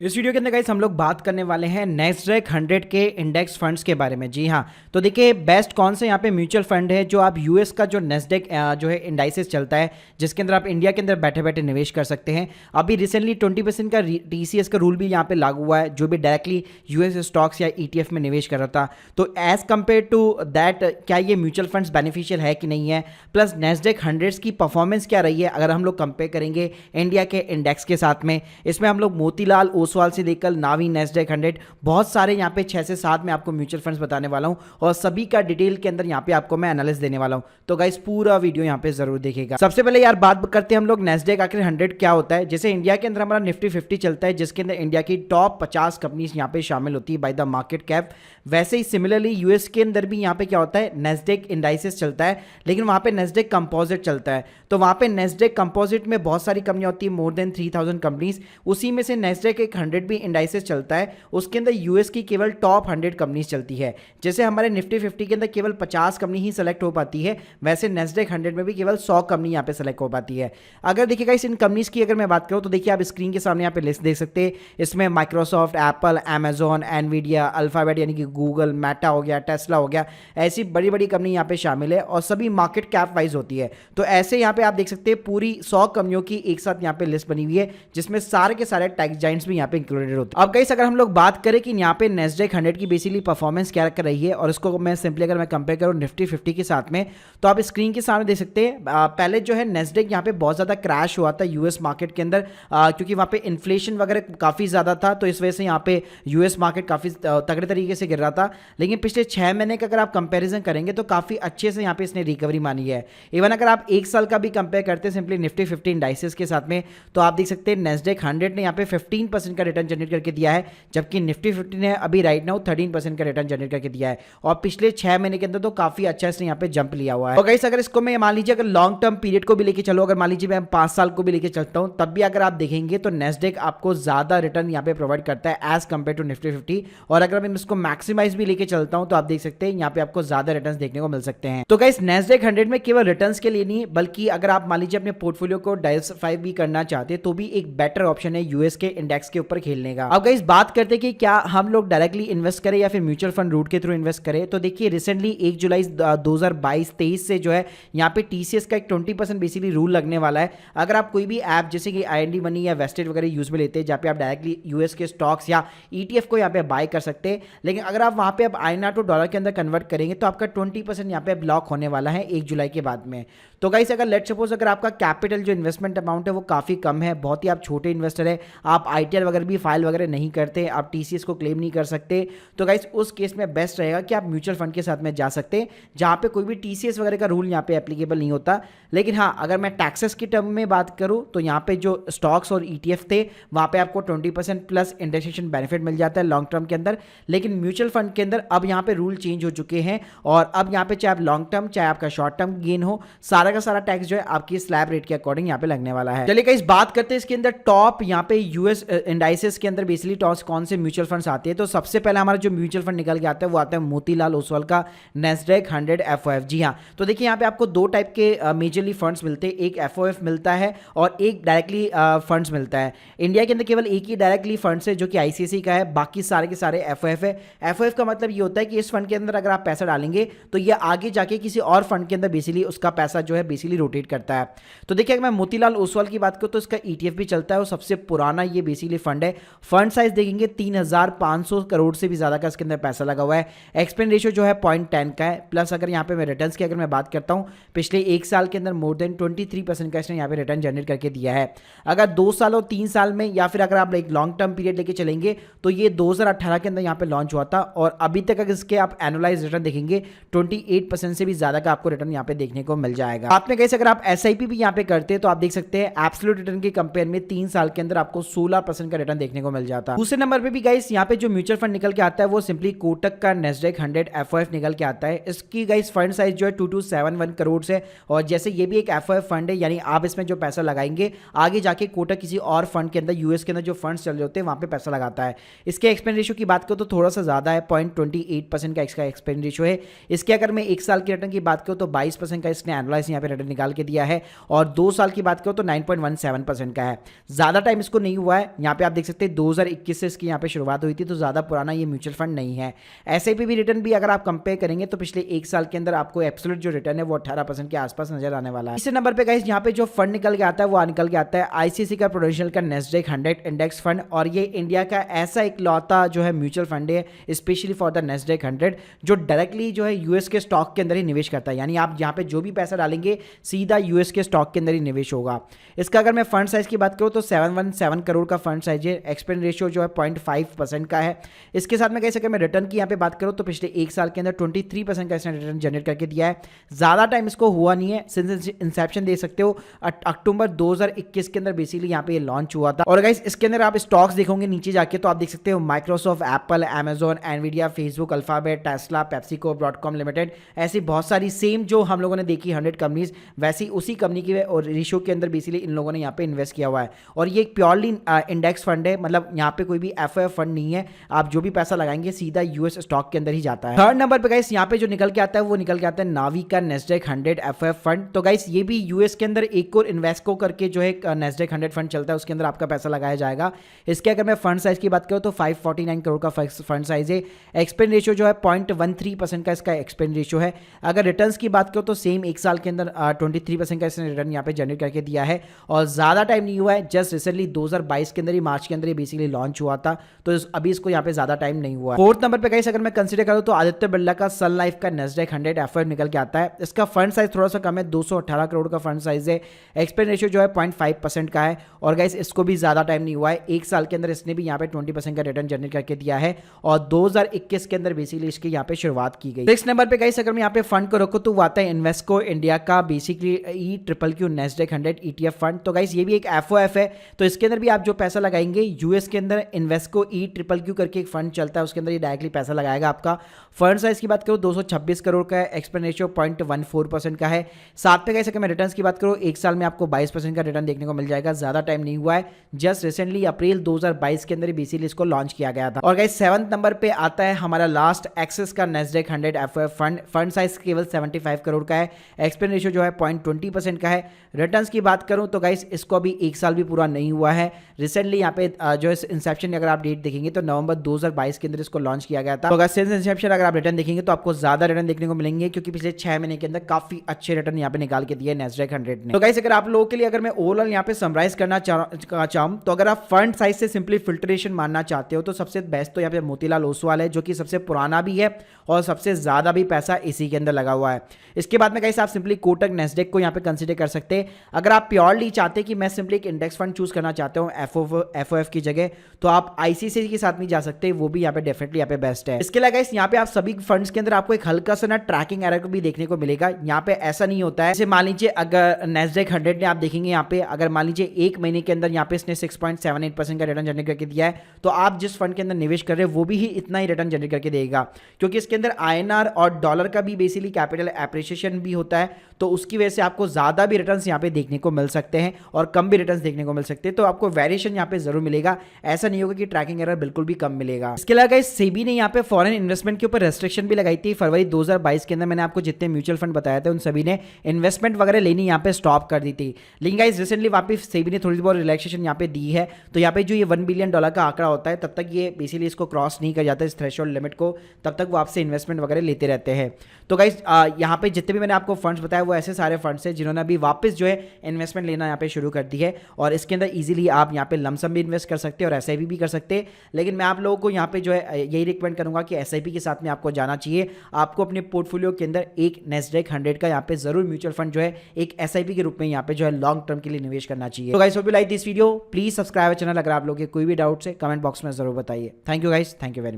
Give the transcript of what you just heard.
इस वीडियो के अंदर गाइस हम लोग बात करने वाले हैं नेस्डैक 100 के इंडेक्स फंड्स के बारे में। जी हाँ, तो देखिए बेस्ट कौन से यहाँ पे म्यूचुअल फंड है जो आप यूएस का जो नेस्डैक जो है इंडाइसेस चलता है, जिसके अंदर आप इंडिया के अंदर बैठे बैठे निवेश कर सकते हैं। अभी रिसेंटली 20% का टीसीएस का रूल भी यहाँ पे लागू हुआ है, जो भी डायरेक्टली यूएस स्टॉक्स या ईटीएफ में निवेश कर रहा था। तो एज कम्पेयर टू दैट क्या ये म्यूचुअल फंड्स बेनिफिशियल है कि नहीं है, प्लस नेस्डैक 100 की परफॉर्मेंस क्या रही है अगर हम लोग कंपेयर करेंगे इंडिया के इंडेक्स के साथ में। इसमें हम लोग मोतीलाल ओसवाल से लेकर नावी नेस्डैक 100 बहुत सारे यहाँ पे 6 से 7 में आपको म्यूचुअल फंड्स बताने वाला हूँ और सभी का डिटेल के अंदर यहाँ पे आपको मैं एनालिसिस देने वाला हूँ। तो गाइस पूरा वीडियो यहाँ पे जरूर देखिएगा। सबसे पहले यार बात करते हैं हम लोग नेस्डैक आखिर 100 क्या होता है। जैसे इंडिया के अंदर हमारा निफ्टी 50 चलता है, जिसके अंदर इंडिया की टॉप 50 कंपनीज यहाँ पे शामिल होती है बाय द मार्केट कैप। वैसे ही सिमिलरली यूएस के अंदर भी यहाँ पे क्या होता है, नेस्डैक इंडाइसेस चलता है, लेकिन वहाँ पे नेस्डैक कंपोजिट चलता है। तो वहाँ पे नेस्डैक कंपोजिट में बहुत सारी कंपनियाँ होती है, मोर देन 3000 कंपनीज। उसी में से नेस्डैक एक 100 भी इंडाइसेस चलता है, उसके अंदर यूएस की केवल टॉप 100 कंपनीज चलती है। जैसे हमारे निफ्टी 50 के अंदर केवल 50 कंपनी ही सेलेक्ट हो पाती है, वैसे नेस्डैक 100 में भी केवल 100 कंपनी यहाँ पे सेलेक्ट हो पाती है। अगर देखिएगा इस इन कंपनीज की अगर मैं बात करूँ तो देखिए आप स्क्रीन के सामने यहाँ पे लिस्ट देख सकते हैं। इसमें Microsoft, Apple, Amazon, Nvidia, alphabet यानी कि गूगल, मेटा हो गया, टेस्ला हो गया, ऐसी बड़ी बड़ी कंपनी यहाँ पे शामिल है और सभी मार्केट कैप वाइज होती है। तो ऐसे यहाँ पे आप देख सकते हैं पूरी 100 कंपनियों की एक साथ यहाँ पे लिस्ट बनी हुई है, जिसमें सारे के सारे टेक जाइंट्स भी यहाँ पे इंक्लूडेड होते हैं। अब गाइस अगर हम लोग बात करें कि यहाँ पे नेस्डैक 100 की बेसिकली परफॉर्मेंस क्या कर रही है और इसको मैं सिंपली अगर मैं कंपेयर करूँ निफ्टी 50 के साथ में, तो आप स्क्रीन के सामने देख सकते हैं। पहले जो है नेस्डैक यहाँ पे बहुत ज़्यादा क्रैश हुआ था यूएस मार्केट के अंदर, क्योंकि वहाँ पे इन्फ्लेशन वगैरह काफ़ी ज़्यादा था, तो इस वजह से यहाँ पे यूएस मार्केट काफ़ी तगड़े तरीके से गिर रहा था। लेकिन पिछले 6 महीने का अगर आप कंपैरिजन करेंगे तो काफ़ी अच्छे से यहाँ पे इसने रिकवरी मानी है। इवन अगर आप एक साल का भी कंपेयर करते हैं सिंपली निफ्टी 50 इंडाइसेस के साथ में, तो आप देख सकते हैं नेस्डैक 100 ने यहाँ पे 15% का रिटर्न जनरेट करके दिया है, जबकि निफ्टी 50 ने अभी राइट नाउ 13% का रिटर्न जनरेट करके दिया है। और पिछले 6 महीने के अंदर तो काफ़ी अच्छा इसने यहाँ पे जंप लिया हुआ है। और गाइस अगर इसको मैं मान लीजिए अगर लॉन्ग टर्म पीरियड को भी लेके चलो, अगर मान लीजिए मैं 5 साल को भी लेके चलता हूँ, तब भी अगर आप देखेंगे तो नेस्डैक आपको ज़्यादा रिटर्न यहाँ पे प्रोवाइड करता है एज कंपेयर टू निफ्टी 50। और अगर मैं इसको मैक्सिमाइज भी लेके चलता हूँ तो आप देख सकते हैं यहाँ पे आपको ज्यादा रिटर्न्स देखने को मिल सकते हैं। तो गाइस नेस्डैक 100 में केवल रिटर्न्स के लिए नहीं, बल्कि अगर आप मान लीजिए अपने पोर्टफोलियो को डाइवर्सिफाई भी करना चाहते हैं तो भी एक बेटर ऑप्शन है यूएस के इंडेक्स के ऊपर खेलने का। अब गाइस बात करते हैं कि क्या हम लोग डायरेक्टली इन्वेस्ट करें या फिर म्यूचुअल फंड रूट के थ्रू इन्वेस्ट करें। तो देखिए रिसेंटली 1 जुलाई 2022-23 से जो है यहाँ पे टीसीएस का एक 20% बेसिकली रूल लगने वाला है। अगर आप कोई भी ऐप जैसे कि आईएनडी मनी या वेस्टेड वगैरह यूज में लेते हैं, जहाँ पे आप डायरेक्टली यूएस के स्टॉक्स या ईटीएफ को यहाँ पे बाय कर सकते हैं, लेकिन अगर आप वहाँ पे अब आईएनआर टू डॉलर के अंदर कन्वर्ट करेंगे तो आपका 20% यहाँ पे ब्लॉक होने वाला है 1 जुलाई के बाद में। तो गाइस अगर लेट सपोज अगर आपका कैपिटल जो इन्वेस्टमेंट अमाउंट है वो काफ़ी कम है, बहुत ही आप छोटे इन्वेस्टर है, आप आईटीआर वगैरह भी फाइल वगैरह नहीं करते, आप टीसीएस को क्लेम नहीं कर सकते, तो गाइस उस केस में बेस्ट रहेगा कि आप म्यूचुअल फंड के साथ में जा सकते हैं, जहाँ पे कोई भी टीसीएस वगैरह का रूल यहाँ पे एप्लीकेबल नहीं होता। लेकिन हाँ, अगर मैं टैक्सेस की टर्म में बात करूँ तो यहाँ पे जो स्टॉक्स और ईटीएफ थे वहाँ पे आपको 20% प्लस इंडेक्सेशन बेनिफिट मिल जाता है लॉन्ग टर्म के अंदर। लेकिन म्यूचुअल फंड के अंदर अब यहाँ पे रूल चेंज हो चुके हैं और अब यहाँ पे चाहे आप लॉन्ग टर्म चाहे आपका शॉर्ट टर्म गेन हो, सारा का सारा टैक्स जो है आपकी स्लैब रेट के अकॉर्डिंग यहाँ पे लगने वाला है। चलिए गाइस बात करते हैं इसके अंदर टॉप यहाँ पे यूएस इंडाइसेस के अंदर बेसिकली टॉप कौन से म्यूचुअल फंड्स आते हैं। तो सबसे पहले हमारा जो म्यूचुअल फंड निकल के आता है वो आता है मोतीलाल ओसवाल का नेस्डैक 100 एफओएफ। जी हाँ, तो देखिए यहाँ पे आपको दो टाइप के मेजरली फंड्स मिलते हैं, एक एफओएफ मिलता है और एक डायरेक्टली फंड्स मिलता है। इंडिया के अंदर केवल एक ही डायरेक्टली फंड्स है जो कि आईसीआईसीआई का है, बाकी सारे के सारे एफओएफ है। एफओएफ का मतलब ये होता है कि इस फंड के अंदर अगर आप पैसा डालेंगे तो ये आगे जाके किसी और फंड के अंदर बेसिकली उसका पैसा जो है बेसिकली रोटेट करता है। तो देखिए अगर मैं मोतीलाल ओसवाल की बात करूँ तो इसका ईटीएफ भी चलता है और सबसे पुराना ये बेसिकली फंड है। फंड साइज देखेंगे 3500 करोड़ से भी ज्यादा का इसके अंदर पैसा लगा हुआ है। एक्सपेंड रेशियो जो है 0.10 का है। प्लस अगर यहाँ पे मैं रिटर्न्स की अगर मैं बात करता हूँ, पिछले एक साल के अंदर मोर देन 23% का इसने यहाँ पे रिटर्न जनरेट करके दिया है। अगर 2 साल और 3 साल में या फिर अगर आप एक लॉन्ग टर्म पीरियड लेके चलेंगे तो ये 2018 के अंदर यहाँ पे लॉन्च हुआ था और अभी तक अगर इसके आप एनुअलाइज रिटर्न देखेंगे 28% से भी ज्यादा का आपको रिटर्न यहाँ पे देखने को मिल जाएगा। साथ में कैसे अगर आप एसआईपी भी यहाँ पे करते हैं तो आप देख सकते हैं एब्सोल्यूट रिटर्न के कंपेयर में 3 साल के अंदर आपको 16% का रिटर्न देखने को मिल जाता है। दूसरे नंबर पे भी गाइस यहाँ पे जो म्यूचुअल फंड निकल के आता है वो सिंपली कोटक का नेस्डैक 100 एफओएफ निकल के आता है। इसकी गाइस फंड साइज जो है 2271 करोड़ है और जैसे ये भी एक एफओएफ फंड है, यानी आप इसमें जो पैसा लगाएंगे आगे जाके कोटक किसी और फंड के अंदर यूएस के अंदर जो फंड्स चल रहे होते हैं वहां पे पैसा लगाता है। इसके एक्सपेंड रेशियो की बात करूँ तो थोड़ा सा ज्यादा है, 0.28% का इसका एक्सपेंड रेशियो है। इसके अगर मैं 1 साल की रिटर्न की बात करूँ तो 22% का इसने एनुअलाइज यहाँ पे रिटर्न निकाल के दिया है और 2 साल की बात करो तो 9.17% का है। ज्यादा टाइम इसको नहीं हुआ है। यहाँ पे आप देख सकते हैं 2021 से इसकी यहाँ पे शुरुआत हुई थी, तो ज़्यादा पुराना ये म्यूचुअल फंड नहीं है। एसआईपी भी रिटर्न भी अगर आप कंपेयर करेंगे तो पिछले 1 साल के अंदर आपको एब्सोल्यूट जो रिटर्न है वो 18% के आसपास नजर आने वाला है। इसी नंबर पे गाइस यहाँ पे जो फंड निकल के आता है वो निकल के आता है आईसीसी का प्रूडेंशियल का नेस्डेक 100 इंडेक्स फंड, और ये इंडिया का ऐसा इकलौता जो है म्यूचुअल फंड है स्पेशली फॉर द नेस्डेक 100 जो डायरेक्टली जो है यूएस के स्टॉक के अंदर ही निवेश करता है। यानी आप यहाँ पे जो भी पैसा डालेंगे सीधा यूएस के स्टॉक के अंदर ही निवेश होगा। इसका अगर मैं फंड साइज की बात करूँ तो 717 करोड़ का फंड साइज है। एक्सपेंस रेशियो जो है 0.5% का है। इसके साथ में कैसे अगर मैं रिटर्न की यहाँ पे बात करूँ तो पिछले 1 साल के अंदर 23% का इसने रिटर्न जनरेट करके दिया है। ज़्यादा टाइम इसको हुआ नहीं है, सिंस इंसेप्शन दे सकते हो अक्टूबर 2021 के अंदर बेसिकली यहाँ पे ये लॉन्च हुआ था। और गाइस इसके अंदर आप स्टॉक्स देखोगे नीचे जाके तो आप देख सकते हो Microsoft, Apple, Amazon, Nvidia, Facebook, alphabet, Tesla, PepsiCo, Broadcom limited, ऐसी बहुत सारी सेम जो हम लोगों ने देखी 100 कंपनीज, वैसी उसी कंपनी की और रेशियो के अंदर बेसिकली इन लोगों ने यहाँ पे इन्वेस्ट किया हुआ है। और ये एक प्योरली इंडेक्स फंड है, मतलब यहाँ पे कोई भी एफओएफ फंड नहीं है। आप जो भी पैसा लगाएंगे सीधा यूएस स्टॉक के अंदर ही जाता है। थर्ड नंबर पे गाइस यहाँ पे जो निकल के आता है वो निकल के आता है नावी का नेस्डेक 100 एफओएफ फंड। तो गाइस ये भी यूएस के अंदर एक और इन्वेस्को करके जो है नेस्डेक 100 फंड चलता है, उसके अंदर आपका पैसा लगाया जाएगा। इसके अगर मैं फंड साइज की बात करूँ तो 549 करोड़ का फंड साइज है। एक्सपेंस रेशियो जो है 0.13% का इसका एक्सपेंस रेशियो है। अगर रिटर्न्स की बात करो तो सेम 1 साल के अंदर 23% का इसने रिटर्न यहाँ पे जनरेट करके दिया है। और ज़्यादा टाइम नहीं हुआ है, जस्ट रिसेंटली 2022 के अंदर ही मार्च के अंदर ही बेसिकली लॉन्च हुआ था, तो अभी इसको यहाँ पे ज़्यादा टाइम नहीं हुआ है। फोर्थ नंबर पे गाइस अगर मैं कंसीडर करूँ तो आदित्य बिरला का सन लाइफ का नेस्डेक 100 एफओएफ निकल के आता है। इसका फंड साइज थोड़ा सा कम है, 218 करोड़ का फंड साइज है। एक्सपेंस रेशियो जो है 0.5% का है। और गाइस इसको भी ज़्यादा टाइम नहीं हुआ है, 1 साल के अंदर इसने भी यहाँ पे 20% का रिटर्न जनरेट करके दिया है। और 2021 के अंदर बेसिकली इसकी यहाँ पे शुरुआत की गई। नेक्स्ट नंबर पे गाइस अगर मैं यहाँ पे फंड को रखूँ तो वो आता है इन्वेस्को इंडिया का basically EQQQ Nasdaq 100 ETF fund. तो गाइस ये भी एक एफओएफ है, तो इसके अंदर भी आप जो पैसा लगाएंगे यूएस के अंदर इन्वेस्को EQQQ करके एक फंड चलता है, उसके अंदर ये डायरेक्टली पैसा लगाएगा आपका। फंड साइज की बात करूँ 226 करोड़ का है। एक्सपेंस रेशियो 0.14% का है। साथ में गाइस अगर मैं रिटर्न्स की बात करूँ 1 साल में आपको 22% का रिटर्न देखने को मिल जाएगा। ज़्यादा टाइम नहीं हुआ है, जस्ट रिसेंटली अप्रैल 2022 के अंदर बेसिकली इसको लॉन्च किया गया था। और गाइस 7th नंबर पे आता है हमारा लास्ट एक्सिस का Nasdaq 100 FOF fund. Fund size केवल 75 करोड़ का है। एक्सपेंस रेशियो जो है 0.20% का है। रिटर्न्स की बात करूं तो गाइस इसको अभी 1 साल भी पूरा नहीं हुआ है। रिसेंटली यहाँ पे जो इंसेप्शन अगर आप डेट देखेंगे तो नवंबर 2022 के अंदर इसको लॉन्च किया गया था। तो अगर सिंस इंसेप्शन अगर आप रिटर्न देखेंगे तो आपको ज्यादा रिटर्न देखने को मिलेंगे, क्योंकि पिछले 6 महीने के अंदर काफी अच्छे रिटर्न यहाँ पे निकाल के दिए नेस्डेक 100 ने। तो गाइस अगर आप लोगों के लिए अगर मैं ओवरऑल यहाँ पे समराइज करना चाहूँ तो अगर आप फंड साइज से सिंपली फिल्ट्रेशन मानना चाहते हो तो सबसे बेस्ट तो यहाँ पे मोतीलाल ओसवाल है, जो कि सबसे पुराना भी है और सबसे ज्यादा भी पैसा इसी के अंदर लगा हुआ है। इसके बाद में गाइस आप सिंपली कोटक नेस्डेक को यहाँ पे कंसीडर कर सकते हैं। अगर आप प्योरली चाहते हैं कि मैं सिंपली एक इंडेक्स फंड चूज करना चाहता हूँ एफओएफ की जगह, तो आप आईसीसी के साथ भी जा सकते हैं, वो भी यहाँ पे डेफिनेटली यहाँ पे बेस्ट है। इसके अलावा गाइस यहाँ पे आप सभी फंड्स के अंदर आपको एक हल्का सा ना ट्रैकिंग एरर को भी देखने को मिलेगा। यहाँ पे ऐसा नहीं होता है, जैसे मान लीजिए अगर नेस्डेक 100 ने आप देखेंगे यहाँ पे अगर मान लीजिए 1 महीने के अंदर यहाँ पे इसने 6.78% का रिटर्न जनरेट करके दिया है, तो आप जिस फंड के अंदर निवेश कर रहे हैं वो भी ही इतना ही रिटर्न जनरेट करके देगा, क्योंकि इसके अंदर INR और डॉलर का भी बेसिकली कैपिटल एप्रिसिएशन भी होता है, तो उसकी वजह से आपको ज्यादा भी रिटर्न्स यहाँ पे देखने को मिल सकते हैं और कम भी रिटर्न्स देखने को मिल सकते हैं। तो आपको वेरिएशन यहाँ पे जरूर मिलेगा, ऐसा नहीं होगा कि ट्रैकिंग एरर बिल्कुल भी कम मिलेगा। इसके अलावा सेबी ने यहाँ पे फॉरेन इन्वेस्टमेंट के ऊपर रेस्ट्रिक्शन भी लगाई थी फरवरी 2022 के अंदर। मैंने आपको जितने म्यूचुअल फंड बताया था उन सभी ने इन्वेस्टमेंट वगैरह लेनी यहाँ पे स्टॉप कर दी थी, लेकिन गाइस रिसेंटली वापस सेबी ने थोड़ी बहुत रिलैक्सेशन यहाँ पे दी है। तो यहाँ पे जो ये $1 बिलियन का आंकड़ा होता है तब तक ये बेसिकली इसको क्रॉस नहीं कर जाता इस थ्रेशोल्ड लिमिट को, तब तक वो आपसे इन्वेस्टमेंट वगैरह लेते रहते हैं। तो गाइस यहाँ पे जितने भी मैंने आपको फंड्स बताया वो ऐसे सारे फंड्स हैं जिन्होंने अभी वापस जो है इन्वेस्टमेंट लेना यहाँ पे शुरू कर दी है, और इसके अंदर इजीली आप यहाँ पे लमसम भी इन्वेस्ट कर सकते हैं और एसआईपी भी कर सकते हैं। लेकिन मैं आप लोगों को यहाँ पे जो है यही रिकमेंड करूंगा कि एसआईपी के साथ में आपको जाना चाहिए। आपको अपने पोर्टफोलियो के अंदर एक नेस्डेक 100 का यहाँ पे जरूर म्यूचुअल फंड जो है एक एसआईपी के रूप में यहाँ पे जो है लॉन्ग टर्म के लिए निवेश करना चाहिए। तो guys hope you like this video, please subscribe channel. अगर आप लोगों के कोई भी डाउट्स है कमेंट बॉक्स में जरूर बताइए। Thank you guys, thank you very much.